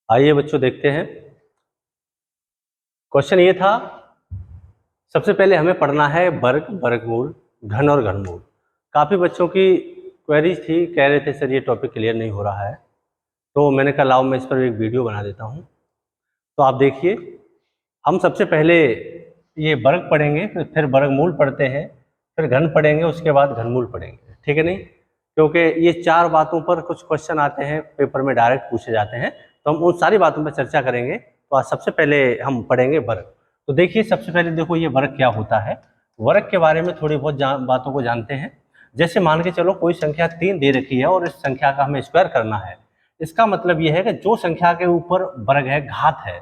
आइए बच्चों देखते हैं। क्वेश्चन ये था, सबसे पहले हमें पढ़ना है वर्ग, वर्गमूल, घन और घनमूल। काफ़ी बच्चों की क्वेरीज थी, कह रहे थे सर ये टॉपिक क्लियर नहीं हो रहा है, तो मैंने कहा लाओ मैं इस पर एक वीडियो बना देता हूँ। तो आप देखिए, हम सबसे पहले ये वर्ग पढ़ेंगे, फिर वर्गमूल पढ़ते हैं, फिर घन पढ़ेंगे, उसके बाद घनमूल पढ़ेंगे, ठीक है नहीं? क्योंकि ये चार बातों पर कुछ क्वेश्चन आते हैं, पेपर में डायरेक्ट पूछे जाते हैं, तो हम उन सारी बातों पर चर्चा करेंगे। तो आज सबसे पहले हम पढ़ेंगे वर्ग। तो देखिए, सबसे पहले देखो ये वर्ग क्या होता है। वर्ग के बारे में थोड़ी बहुत बातों को जानते हैं। जैसे मान के चलो कोई संख्या 3 दे रखी है और इस संख्या का हमें स्क्वायर करना है। इसका मतलब यह है कि जो संख्या के ऊपर वर्ग है, घात है,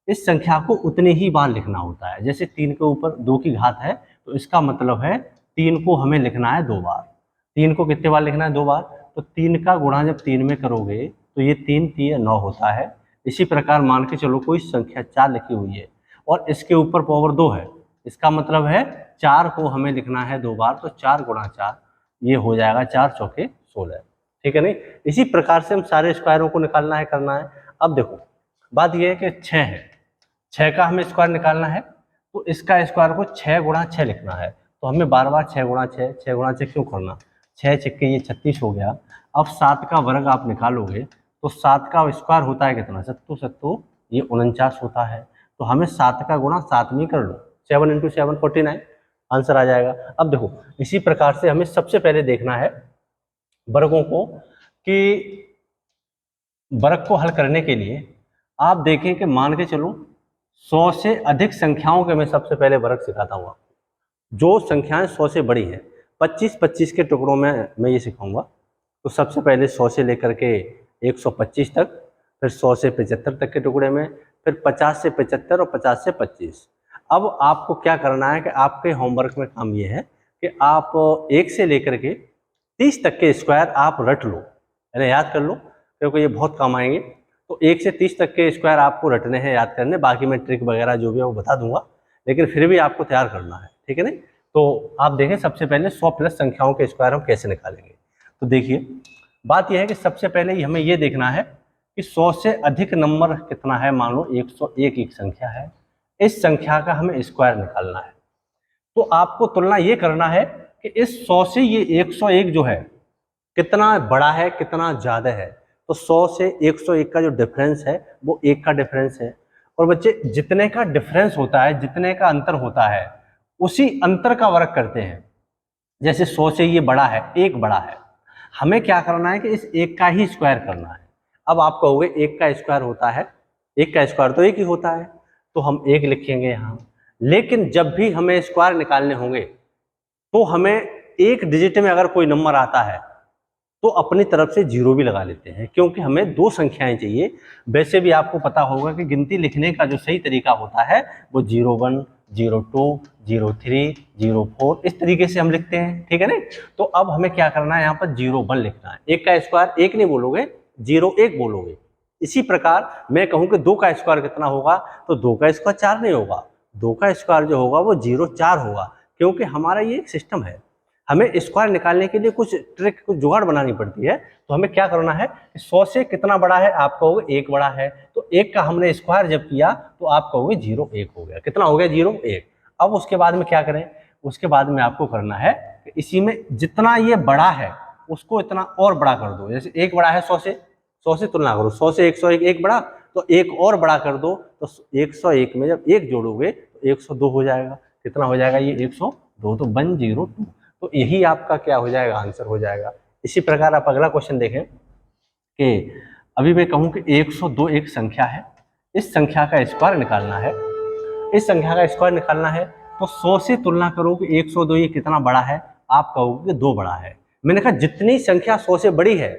इस संख्या को उतने ही बार लिखना होता है। जैसे 3 के ऊपर 2 की घात है, तो इसका मतलब है 3 को हमें लिखना है 2 बार। 3 को कितने बार लिखना है? 2 बार। तो 3 का गुणा जब 3 में करोगे तो ये 3 3 9 होता है। इसी प्रकार मान के चलो कोई संख्या 4 लिखी हुई है और इसके ऊपर पावर 2 है, इसका मतलब है 4 को हमें लिखना है 2 बार। तो 4 गुणा 4 ये हो जाएगा 4 चौके 16, ठीक है नहीं? इसी प्रकार से हम सारे स्क्वायरों को निकालना है, करना है। अब देखो बात यह है कि 6 है, 6 का हमें स्क्वायर निकालना है, तो इसका स्क्वायर को 6 गुणा 6 लिखना है। तो हमें बार बार 6 गुणा 6 6 गुणा 6 क्यों करना? 6 छक्के ये 36 हो गया। अब 7 का वर्ग आप निकालोगे तो 7 का स्क्वायर होता है कितना? 7 7 ये 49 होता है। तो हमें 7 का गुणा 7 में कर लो, 7 × 7 49, आंसर आ जाएगा। अब देखो इसी प्रकार से हमें सबसे पहले देखना है वर्गों को, कि वर्ग को हल करने के लिए आप देखें कि मान के चलो 100 से अधिक संख्याओं के मैं सबसे पहले वर्ग सिखाता हूँ आपको। जो संख्याएं 100 से बड़ी हैं, 25-25 के टुकड़ों में मैं ये सिखाऊंगा। तो सबसे पहले 100 से लेकर के 125 तक, फिर 100 से 75 तक के टुकड़े में, फिर 50 से 75 और 50 से 25। अब आपको क्या करना है कि आपके होमवर्क में काम ये है कि आप 1 से लेकर के 30 तक के स्क्वायर आप रट लो, यानी याद कर लो, क्योंकि ये बहुत काम आएंगे। तो 1 से 30 तक के स्क्वायर आपको रटने हैं, याद करने। बाकी मैं ट्रिक वगैरह जो भी है वो बता दूंगा, लेकिन फिर भी आपको तैयार करना है, ठीक है नहीं? तो आप देखें सबसे पहले 100 प्लस संख्याओं के स्क्वायर हम कैसे निकालेंगे। तो देखिए बात यह है कि सबसे पहले ही हमें ये देखना है कि 100 से अधिक नंबर कितना है। मान लो 101 एक संख्या है, इस संख्या का हमें स्क्वायर निकालना है। तो आपको तुलना ये करना है कि इस 100 से ये 101 जो है कितना बड़ा है, कितना ज्यादा है। तो 100 से 101 का जो डिफरेंस है वो 1 का डिफरेंस है। और बच्चे जितने का डिफरेंस होता है, जितने का अंतर होता है, उसी अंतर का वर्ग करते हैं। जैसे 100 से ये बड़ा है, 1 बड़ा है, हमें क्या करना है कि इस 1 का ही स्क्वायर करना है। अब आप कहोगे 1 का स्क्वायर होता है, 1 का स्क्वायर तो 1 ही होता है, तो हम 1 लिखेंगे यहाँ। लेकिन जब भी हमें स्क्वायर निकालने होंगे तो हमें एक डिजिट में अगर कोई नंबर आता है तो अपनी तरफ से 0 भी लगा लेते हैं, क्योंकि हमें 2 संख्याएं चाहिए। वैसे भी आपको पता होगा कि गिनती लिखने का जो सही तरीका होता है वो 01, 02, 03, 04 इस तरीके से हम लिखते हैं, ठीक है ना? तो अब हमें क्या करना है, यहाँ पर 01 लिखना है। 1 का स्क्वायर 1 नहीं बोलोगे, 01 बोलोगे। इसी प्रकार मैं कहूँ कि 2 का स्क्वायर कितना होगा, तो 2 का स्क्वायर 4 नहीं होगा, 2 का स्क्वायर जो होगा वो 04 होगा, क्योंकि हमारा ये एक सिस्टम है। हमें स्क्वायर निकालने के लिए कुछ ट्रिक, कुछ जुगाड़ बनानी पड़ती है। तो हमें क्या करना है, 100 से कितना बड़ा है? आप कहोगे 1 बड़ा है, तो 1 का हमने स्क्वायर जब किया तो आप कहोगे 01 हो गया। कितना हो गया? 01। अब उसके बाद में क्या करें? उसके बाद में आपको करना है कि इसी में जितना ये बड़ा है उसको इतना और बड़ा कर दो। जैसे 1 बड़ा है 100 से, 100 से तुलना करो, 100 से 101 1 बड़ा, तो 1 और बड़ा कर दो। तो 101 में जब 1 जोड़ोगे तो 102 हो जाएगा। कितना हो जाएगा? ये 102, तो 102। तो यही आपका क्या हो जाएगा? आंसर हो जाएगा। इसी प्रकार आप अगला क्वेश्चन देखें कि अभी मैं कहूं कि 102 एक संख्या है, इस संख्या का स्क्वायर निकालना है। इस संख्या का स्क्वायर निकालना है तो 100 से तुलना करो कि 102 ये कितना बड़ा है। आप कहोगे कि 2 बड़ा है। मैंने कहा जितनी संख्या 100 से बड़ी है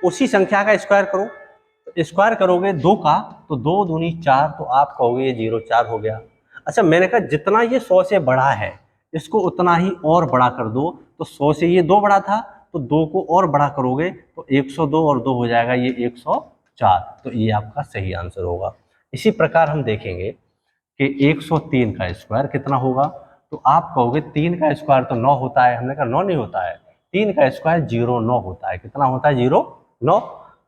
उसी संख्या का स्क्वायर करो। तो स्क्वायर करोगे 2 का तो 2 दूनी 4, तो आप कहोगे ये 04 हो गया। अच्छा, मैंने कहा जितना ये 100 से बड़ा है इसको उतना ही और बड़ा कर दो। तो 100 से ये 2 बड़ा था, तो 2 को और बड़ा करोगे तो 102 और 2 हो जाएगा ये 104। तो ये आपका सही आंसर होगा। इसी प्रकार हम देखेंगे कि 103 का स्क्वायर कितना होगा। तो आप कहोगे 3 का स्क्वायर तो 9 होता है। हमने कहा 9 नहीं होता है, 3 का स्क्वायर 09 होता है। कितना होता है? 09।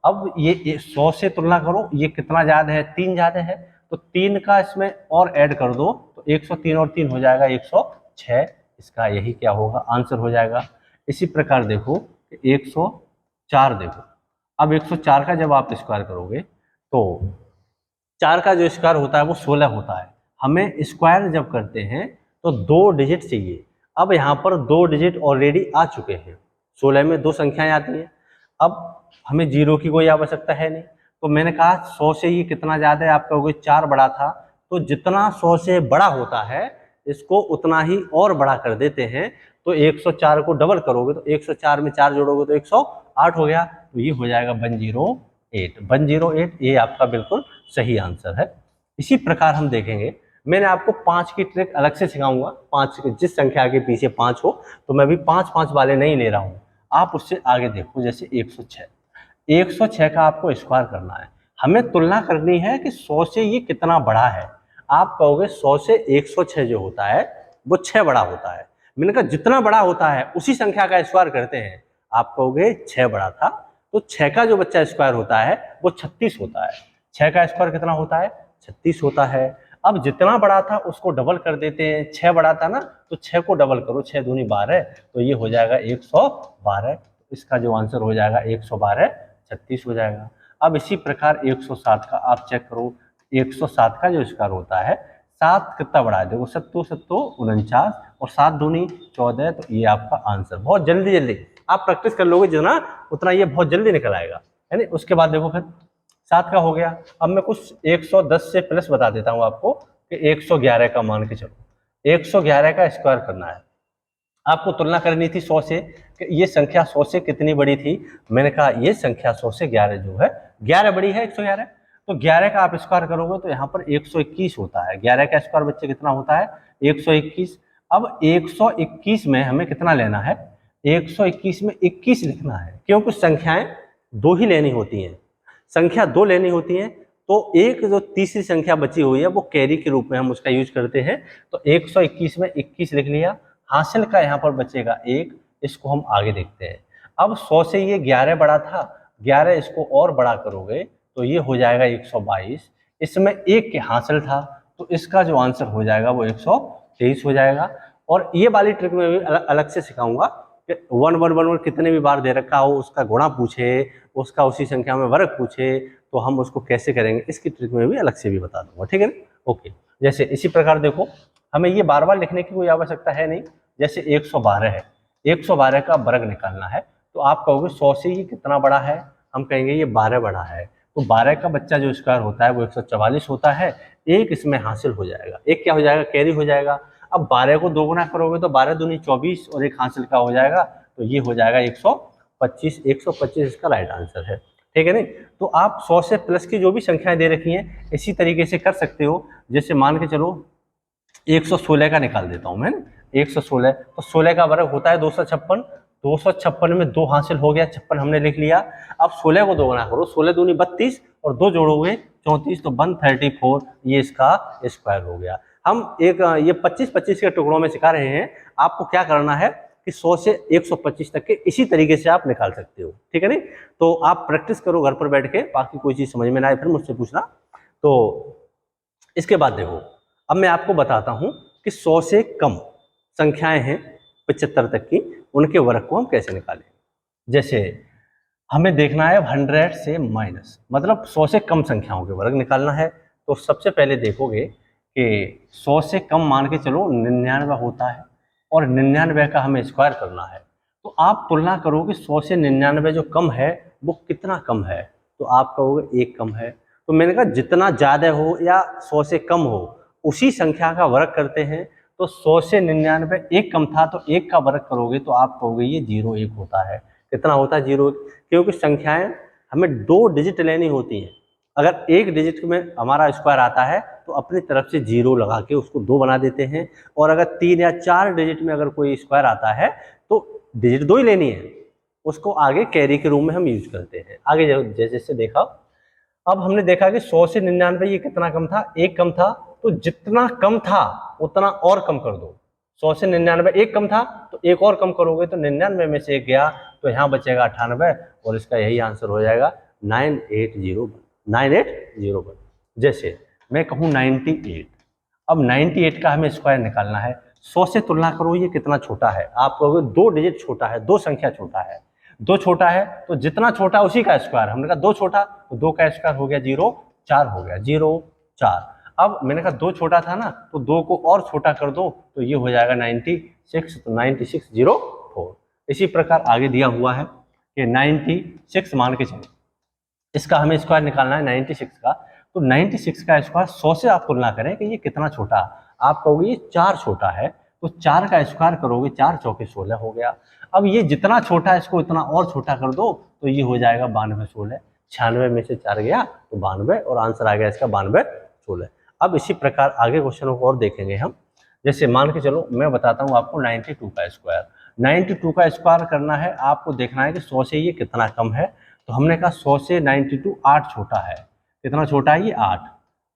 अब ये 100 से तुलना करो, ये कितना ज्यादा है, 3 ज्यादा है, तो 3 का इसमें और ऐड कर दो तो 103 और 3 हो जाएगा 106। इसका यही क्या होगा, आंसर हो जाएगा। इसी प्रकार देखो 104 देखो, अब 104 का जब आप स्क्वायर करोगे तो 4 का जो स्क्वायर होता है वो 16 होता है। हमें स्क्वायर जब करते हैं तो 2 डिजिट चाहिए। अब यहाँ पर 2 डिजिट ऑलरेडी आ चुके हैं, 16 में 2 संख्याएं आती हैं। अब हमें जीरो की कोई आवश्यकता है नहीं, तो मैंने कहा 100 से ये कितना ज़्यादा है, आप कहोगे 4 बड़ा था, तो जितना 100 से बड़ा होता है इसको उतना ही और बड़ा कर देते हैं। तो 104 को डबल करोगे तो 104 में 4 जोड़ोगे तो 108 हो गया, तो ये हो जाएगा 108। 108 ये आपका बिल्कुल सही आंसर है। इसी प्रकार हम देखेंगे, मैंने आपको 5 की ट्रिक अलग से सिखाऊंगा। 5 जिस संख्या के पीछे 5 हो, तो मैं भी 5 वाले नहीं ले रहा हूँ, आप उससे आगे देखो। जैसे 106, 106 का आपको स्क्वायर करना है, हमें तुलना करनी है कि 100 से ये कितना बड़ा है। आप कहोगे 100 से 106 जो होता है वो 6 बड़ा होता है। मैंने कहा जितना बड़ा होता है उसी संख्या का स्क्वायर करते हैं। आप कहोगे 6 बड़ा था, तो 6 का जो बच्चा स्क्वायर होता है वो 36 होता है। 6 का स्क्वायर कितना होता है, 36 होता है। अब जितना बड़ा था उसको डबल कर देते हैं, 6 बड़ा था ना, तो 6 को डबल करो, 6 दूनी 12, तो ये हो जाएगा 112। इसका जो आंसर हो जाएगा 112, 36 हो जाएगा। अब इसी प्रकार 107 का आप चेक करो, 107 का जो स्क्वायर होता है, 7 कितना बड़ा है, देखो 7 7 49 और 7 दूनी 14, तो ये आपका आंसर। बहुत जल्दी जल्दी आप प्रैक्टिस कर लोगे जितना, उतना ये बहुत जल्दी निकल आएगा, है ना। उसके बाद देखो फिर 7 का हो गया। अब मैं कुछ 110 से प्लस बता देता हूँ आपको कि 111 का मान के चलो, 111 का स्क्वायर करना है। आपको तुलना करनी थी 100 से कि ये संख्या 100 से कितनी बड़ी थी। मैंने कहा ये संख्या 100 से 11 जो है, 11 बड़ी है 111, तो 11 का आप स्क्वायर करोगे तो यहाँ पर 121 होता है। 11 का स्क्वायर बच्चे कितना होता है, 121। अब 121 में हमें कितना लेना है, 121 में 21 लिखना है, क्योंकि संख्याएं 2 ही लेनी होती हैं, संख्या 2 लेनी होती है। तो एक जो तीसरी संख्या बची हुई है वो कैरी के रूप में हम उसका यूज करते हैं। तो 121 में 21 लिख लिया, हासिल का यहाँ पर बचेगा 1, इसको हम आगे देखते हैं। अब 100 से ये 11 बड़ा था, 11 इसको और बड़ा करोगे तो ये हो जाएगा 122। इसमें 1 के हासिल था, तो इसका जो आंसर हो जाएगा वो 123 हो जाएगा। और ये वाली ट्रिक में भी अलग से सिखाऊंगा कि 1 1 1 1 कितने भी बार दे रखा हो, उसका गुणा पूछे, उसका उसी संख्या में वर्ग पूछे, तो हम उसको कैसे करेंगे इसकी ट्रिक में भी अलग से भी बता दूंगा, ठीक है ना। ओके, जैसे इसी प्रकार देखो, हमें ये बार बार लिखने की कोई आवश्यकता है नहीं। जैसे 112 है, 112 का वर्ग निकालना है, तो आप कहोगे 100 से ये कितना बड़ा है, हम कहेंगे ये 12 बड़ा है। तो 12 का बच्चा जो स्क्वायर होता है वो 144 होता है, 1 इसमें हासिल हो जाएगा, 1 क्या हो जाएगा, कैरी हो जाएगा। अब 12 को 2 गुना करोगे तो 12 दूनी 24 और 1 हासिल का हो जाएगा, तो ये हो जाएगा 125। 125 इसका राइट आंसर है, ठीक है नहीं। तो आप 100 से प्लस की जो भी संख्याएं दे रखी हैं इसी तरीके से कर सकते हो। जैसे मान के चलो 116 का निकाल देता हूं मैं, 116, तो 16 का वर्ग होता है 256, 256 में 2 हासिल हो गया, 56 हमने लिख लिया। अब 16 को 2 गुना करो, 16 दूनी 32 और 2 जोड़ोगे 34, तो 134, ये इसका स्क्वायर हो गया। हम एक ये 25-25 के टुकड़ों में सिखा रहे हैं, आपको क्या करना है कि 100 से 125 तक के इसी तरीके से आप निकाल सकते हो, ठीक है नहीं। तो आप प्रैक्टिस करो घर पर बैठ के, बाकी कोई चीज समझ में ना आए फिर मुझसे पूछना। तो इसके बाद देखो, अब मैं आपको बताता हूं कि 100 से कम संख्याएं हैं 75 तक की, उनके वर्ग को हम कैसे निकालें। जैसे हमें देखना है 100 से माइनस, मतलब 100 से कम संख्याओं के वर्ग निकालना है। तो सबसे पहले देखोगे कि 100 से कम मान के चलो 99 होता है, और 99 का हमें स्क्वायर करना है। तो आप तुलना करो कि 100 से 99 जो कम है वो कितना कम है, तो आप कहोगे 1 कम है। तो मैंने कहा जितना ज़्यादा हो या 100 से कम हो उसी संख्या का वर्ग करते हैं। तो 100 से 99 1 कम था, तो 1 का वर्ग करोगे तो आप कहोगे ये 01 होता है। कितना होता है, 01, क्योंकि संख्याएं हमें 2 डिजिट लेनी होती हैं। अगर 1 डिजिट में हमारा स्क्वायर आता है तो अपनी तरफ से 0 लगा के उसको 2 बना देते हैं, और अगर 3 या 4 डिजिट में अगर कोई स्क्वायर आता है तो डिजिट 2 ही लेनी है, उसको आगे कैरी के रूप में हम यूज करते हैं। आगे जैसे जैसे देखा, अब हमने देखा कि 100 से 99 ये कितना कम था, 1 कम था, तो जितना कम था उतना और कम कर दो। 100 से 99 1 कम था, तो 1 और कम करोगे तो 99 में से 1 गया, तो यहाँ बचेगा 98, और इसका यही आंसर हो जाएगा 9801। जैसे मैं कहूँ 98, अब 98 का हमें स्क्वायर निकालना है। 100 से तुलना करो ये कितना छोटा है। आप कहोगे 2 डिजिट छोटा है, 2 संख्या छोटा है। 2 छोटा है तो जितना छोटा उसी का स्क्वायर। हमने कहा 2 छोटा तो 2 का स्क्वायर हो गया 0, 4 हो गया 0, 4। अब मैंने कहा 2 छोटा था ना, तो 2 को और छोटा कर दो तो ये हो जाएगा 96, तो 9604। इसी प्रकार आगे दिया हुआ है कि 96 मान के चलो, इसका हमें स्क्वायर निकालना है 96 का। तो 96 का स्क्वायर 100 से आप तुलना करें कि ये कितना छोटा। आप कहोगे ये 4 छोटा है, तो 4 का स्क्वायर करोगे 4 चौके 16 हो गया। अब ये जितना छोटा है इसको इतना और छोटा कर दो तो ये हो जाएगा 92 16। 96 में से 4 गया तो 92 और आंसर आ गया इसका 92 16। अब इसी प्रकार आगे क्वेश्चनों को और देखेंगे हम। जैसे मान के चलो मैं बताता हूँ आपको 92 का स्क्वायर। 92 का स्क्वायर करना है, आपको देखना है कि 100 से ये कितना कम है। तो हमने कहा 100 से 92 8 छोटा है। कितना छोटा है ये 8,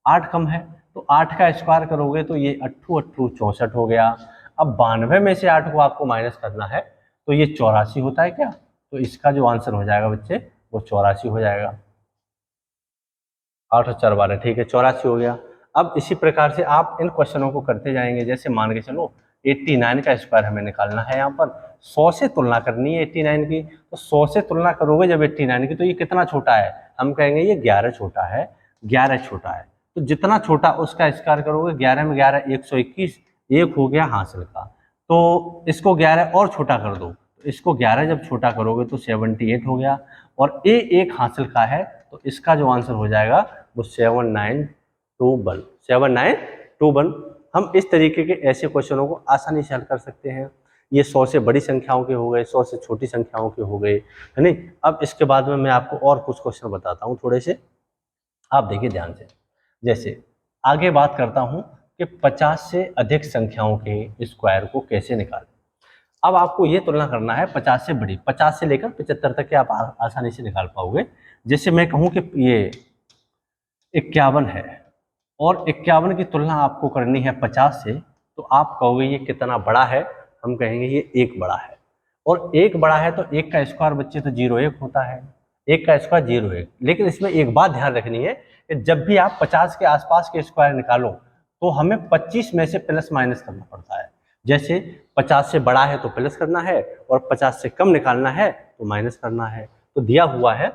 8 कम है। तो 8 का स्क्वायर करोगे तो ये 8 8 64 हो गया। अब 92 में से 8 को आपको माइनस करना है तो ये 84 होता है क्या। तो इसका जो आंसर हो जाएगा बच्चे वो 84 हो जाएगा। 8 और 4 12, ठीक है 84 हो गया। अब इसी प्रकार से आप इन क्वेश्चनों को करते जाएंगे। जैसे मान के चलो 89 का स्क्वायर हमें निकालना है। यहाँ पर 100 से तुलना करनी है 89 की। तो 100 से तुलना करोगे जब 89 की तो ये कितना छोटा है। हम कहेंगे ये 11 छोटा है, 11 छोटा है। तो जितना छोटा उसका स्क्वायर करोगे, 11 में 11 121, एक हो गया हासिल का। तो इसको 11 और छोटा कर दो, तो इसको 11 जब छोटा करोगे तो 78 हो गया। और ए एक हासिल का है तो इसका जो आंसर हो जाएगा वो 7921। हम इस तरीके के ऐसे क्वेश्चनों को आसानी से हल कर सकते हैं। ये 100 से बड़ी संख्याओं के हो गए, 100 से छोटी संख्याओं के हो गए, है नहीं। अब इसके बाद में मैं आपको और कुछ क्वेश्चन बताता हूँ थोड़े से, आप देखिए ध्यान से। जैसे आगे बात करता हूँ कि 50 से अधिक संख्याओं के स्क्वायर को कैसे निकालें। अब आपको ये तुलना करना है 50 से बड़ी, 50 से लेकर 75 तक के आप आसानी से निकाल पाओगे। जैसे मैं कहूँ कि ये 51 है और 51 की तुलना आपको करनी है 50 से, तो आप कहोगे ये कितना बड़ा है। हम कहेंगे ये 1 बड़ा है। और 1 बड़ा है तो 1 का स्क्वायर बच्चे तो 01 होता है, 1 का स्क्वायर 01। लेकिन इसमें एक बात ध्यान रखनी है कि जब भी आप 50 के आसपास के स्क्वायर निकालो तो हमें 25 में से प्लस माइनस करना पड़ता है। जैसे 50 से बड़ा है तो प्लस करना है और 50 से कम निकालना है तो माइनस करना है। तो दिया हुआ है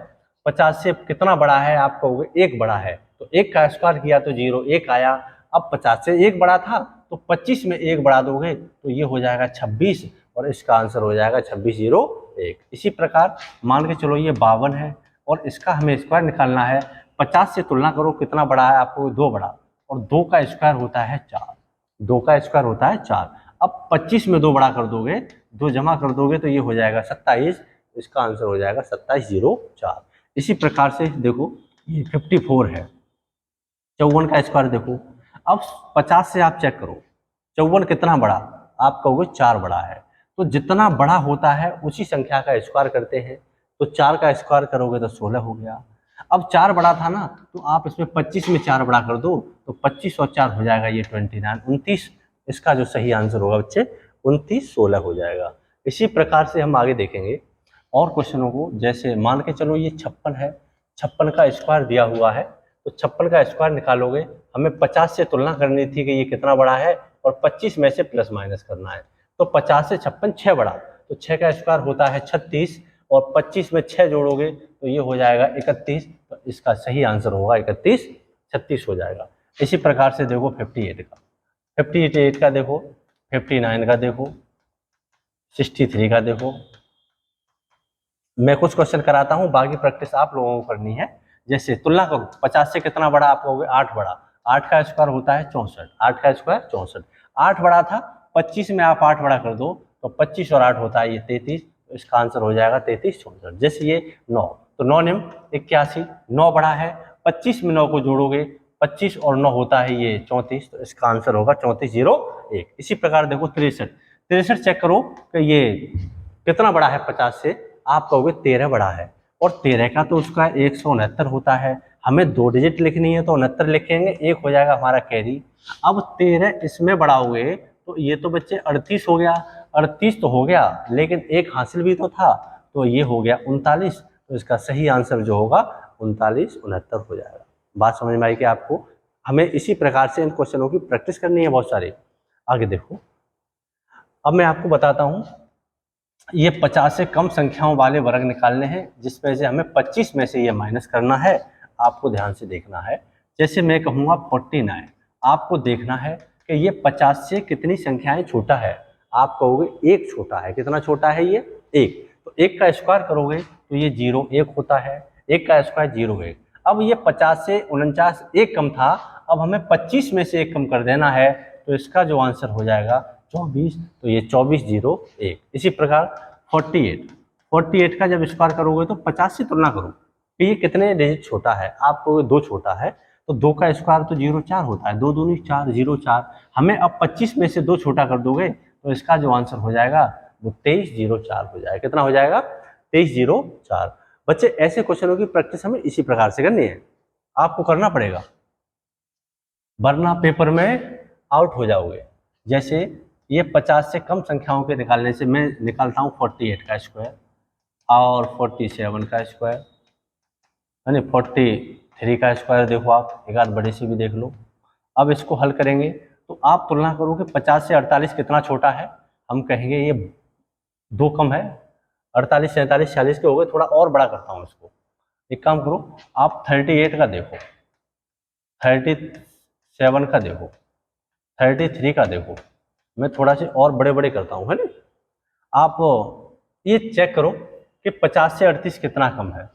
50 से कितना बड़ा है, आप कहोगे 1 बड़ा है। तो 1 का स्क्वायर किया तो 01 आया। अब 50 से 1 बड़ा था तो 25 में 1 बढ़ा दोगे तो ये हो जाएगा 26 और इसका आंसर हो जाएगा 2601। इसी प्रकार मान के चलो ये 52 है और इसका हमें स्क्वायर निकालना है। 50 से तुलना करो कितना बड़ा है, आपको 2 बड़ा, और 2 का स्क्वायर होता है 4, 2 का स्क्वायर होता है 4। अब 25 में 2 बड़ा कर दोगे, 2 जमा कर दोगे तो ये हो जाएगा 27, इसका आंसर हो जाएगा 2704। इसी प्रकार से देखो ये 54 है। 54 का स्क्वायर देखो। अब 50 से आप चेक करो 54 कितना बड़ा, आप कहोगे 4 बड़ा है। तो जितना बड़ा होता है उसी संख्या का स्क्वायर करते हैं। तो 4 का स्क्वायर करोगे तो 16 हो गया। अब 4 बड़ा था ना, तो आप इसमें 25 में 4 बड़ा कर दो तो 25 और 4 हो जाएगा ये 29, 29। इसका जो सही आंसर होगा बच्चे 29 16 हो जाएगा। इसी प्रकार से हम आगे देखेंगे और क्वेश्चनों को। जैसे मान के चलो ये 56 है, 56 का स्क्वायर दिया हुआ है। तो 56 का स्क्वायर निकालोगे, हमें 50 से तुलना करनी थी कि ये कितना बड़ा है और 25 में से प्लस माइनस करना है। तो 50 से 56 6 बड़ा, तो 6 का स्क्वायर होता है 36 और 25 में 6 जोड़ोगे तो ये हो जाएगा 31। तो इसका सही आंसर होगा 31, 36 हो जाएगा। इसी प्रकार से देखो 58 का, 58 का देखो, 59 का देखो, 63 का देखो। मैं कुछ क्वेश्चन कराता हूँ, बाकी प्रैक्टिस आप लोगों को करनी है। जैसे तुलना करो 50 से कितना बड़ा, आप कहोगे 8 बड़ा, 8 का स्क्वायर होता है 64, 8 का स्क्वायर 64। 8 बड़ा था, 25 में आप 8 बड़ा कर दो तो 25 और 8 होता है ये 33। तो इसका आंसर हो जाएगा 33 64। जैसे ये 9, तो 9 निम 81, 9 बड़ा है, 25 में 9 को जोड़ोगे 25 और 9 होता है ये 34। तो इसका आंसर होगा 3401। इसी प्रकार देखो 63, 63 चेक करो कि ये कितना बड़ा है 50 से, आप कहोगे 13 बड़ा है। और 13 का तो उसका 169 होता है। हमें 2 डिजिट लिखनी है तो 69 लिखेंगे, 1 हो जाएगा हमारा कैरी। अब 13 इसमें बढ़ाओगे तो ये तो बच्चे 38 हो गया, 38 तो हो गया लेकिन 1 हासिल भी तो था, तो ये हो गया 39। तो इसका सही आंसर जो होगा 39, 69 हो जाएगा। बात समझ में आई कि आपको हमें इसी प्रकार से इन क्वेश्चनों की प्रैक्टिस करनी है बहुत सारी। आगे देखो, अब मैं आपको बताता हूँ, ये 50 से कम संख्याओं वाले वर्ग निकालने हैं, जिसमें से हमें 25 में से ये माइनस करना है। आपको ध्यान से देखना है। जैसे मैं कहूँगा 49, आपको देखना है कि ये 50 से कितनी संख्याएं छोटा है। आप कहोगे एक छोटा है। कितना छोटा है ये? एक। तो एक का स्क्वायर करोगे तो ये 0 1 होता है। एक का स्क्वायर 0 1। अब ये 50 से 49 एक कम था, अब हमें 25 में से एक कम कर देना है, तो इसका जो आंसर हो जाएगा 24। तो ये 24 0 1। इसी प्रकार 48 का जब स्क्वायर करोगे तो 50 से तुलना करो कि ये कितने डिजिट छोटा है। आप कहोगे 2 छोटा है, तो 2 का स्क्वायर तो 0 4 होता है। 2 दूनी 4 0 4। हमें अब 25 में से 2 छोटा कर दोगे तो इसका जो आंसर हो जाएगा वो 23 0 4 हो जाएगा। कितना हो जाएगा? 23 0 4। बच्चे, ऐसे क्वेश्चनों की प्रैक्टिस हमें इसी प्रकार से करनी है। आपको करना पड़ेगा, वरना पेपर में आउट हो जाओगे। जैसे ये 50 से कम संख्याओं के निकालने से मैं निकालता हूँ 48 का स्क्वायर और 47 का स्क्वायर, यानी 43 का स्क्वायर। देखो आप एक आध बड़े से भी देख लो। अब इसको हल करेंगे तो आप तुलना करो कि 50 से 48 कितना छोटा है। हम कहेंगे ये 2 कम है। 48 47 46 के हो गए। थोड़ा और बड़ा करता हूँ इसको। एक काम करो, आप 38 का देखो, 37 का देखो, 33 का देखो। मैं थोड़ा से और बड़े बड़े करता हूँ, है ना। आप ये चेक करो कि 50 से 38 कितना कम है।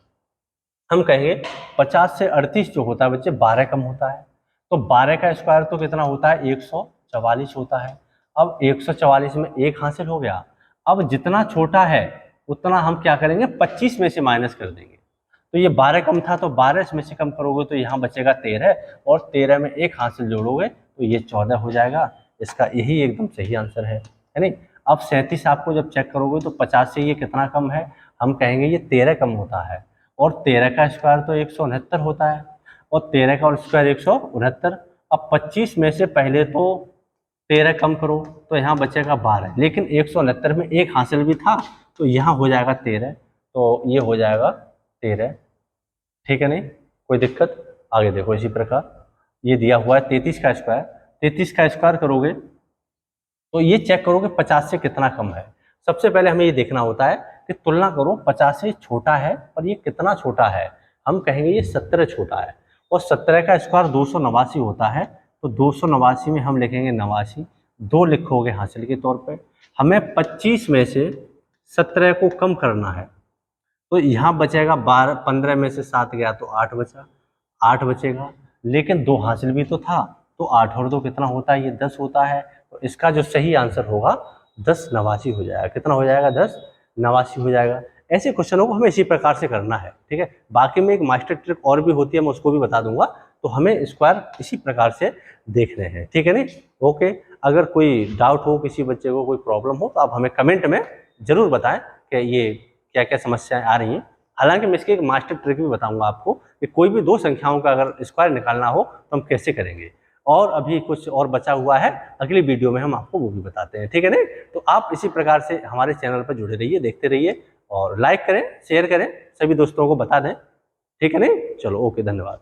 हम कहेंगे 50 से 38 जो होता है बच्चे 12 कम होता है। तो 12 का स्क्वायर तो कितना होता है? 144 होता है। अब 144 में 1 हासिल हो गया। अब जितना छोटा है उतना हम क्या करेंगे? 25 में से माइनस कर देंगे। तो ये 12 कम था, तो 12 में से कम करोगे तो यहाँ बचेगा 13, और 13 में 1 हासिल जोड़ोगे तो ये 14 हो जाएगा। इसका यही एकदम सही आंसर है नहीं। अब 37 आपको जब चेक करोगे तो 50 से ये कितना कम है? हम कहेंगे ये 13 कम होता है। और 13 का स्क्वायर तो 169 होता है, और 13 का स्क्वायर 169। अब 25 में से पहले तो 13 कम करो तो यहाँ बचेगा 12, लेकिन 169 में 1 हासिल भी था तो यहाँ हो जाएगा 13। तो ये हो जाएगा 13। ठीक है नहीं, कोई दिक्कत? आगे देखो, इसी प्रकार ये दिया हुआ है 33 का स्क्वायर। 33 का स्क्वायर करोगे तो ये चेक करोगे 50 से कितना कम है। सबसे पहले हमें ये देखना होता है कि तुलना करो 50 से छोटा है और ये कितना छोटा है। हम कहेंगे ये 17 छोटा है, और 17 का स्क्वायर 289 होता है। तो 289 में हम लिखेंगे 89, 2 लिखोगे हासिल के तौर पे। हमें 25 में से 17 को कम करना है, तो यहाँ बचेगा 12, 15 में से 7 गया तो 8 बचा, 8 बचेगा। लेकिन 2 हासिल भी तो था, तो 8 और 2 कितना होता है? ये 10 होता है। तो इसका जो सही आंसर होगा 1089 हो जाएगा। कितना हो जाएगा? 1089 हो जाएगा। ऐसे क्वेश्चनों को हमें इसी प्रकार से करना है। ठीक है, बाकी में एक मास्टर ट्रिक और भी होती है, मैं उसको भी बता दूंगा। तो हमें स्क्वायर इसी प्रकार से देखने हैं। ठीक है नहीं? ओके, अगर कोई डाउट हो, किसी बच्चे को कोई प्रॉब्लम हो, तो आप हमें कमेंट में जरूर बताएं कि ये क्या क्या समस्याएं आ रही हैं। हालांकि मैं इसकी एक मास्टर ट्रिक भी बताऊंगा आपको कि कोई भी 2 संख्याओं का अगर स्क्वायर निकालना हो तो हम कैसे करेंगे। और अभी कुछ और बचा हुआ है, अगली वीडियो में हम आपको वो भी बताते हैं। ठीक है नहीं? तो आप इसी प्रकार से हमारे चैनल पर जुड़े रहिए, देखते रहिए, और लाइक करें, शेयर करें, सभी दोस्तों को बता दें। ठीक है नहीं? चलो, ओके, धन्यवाद।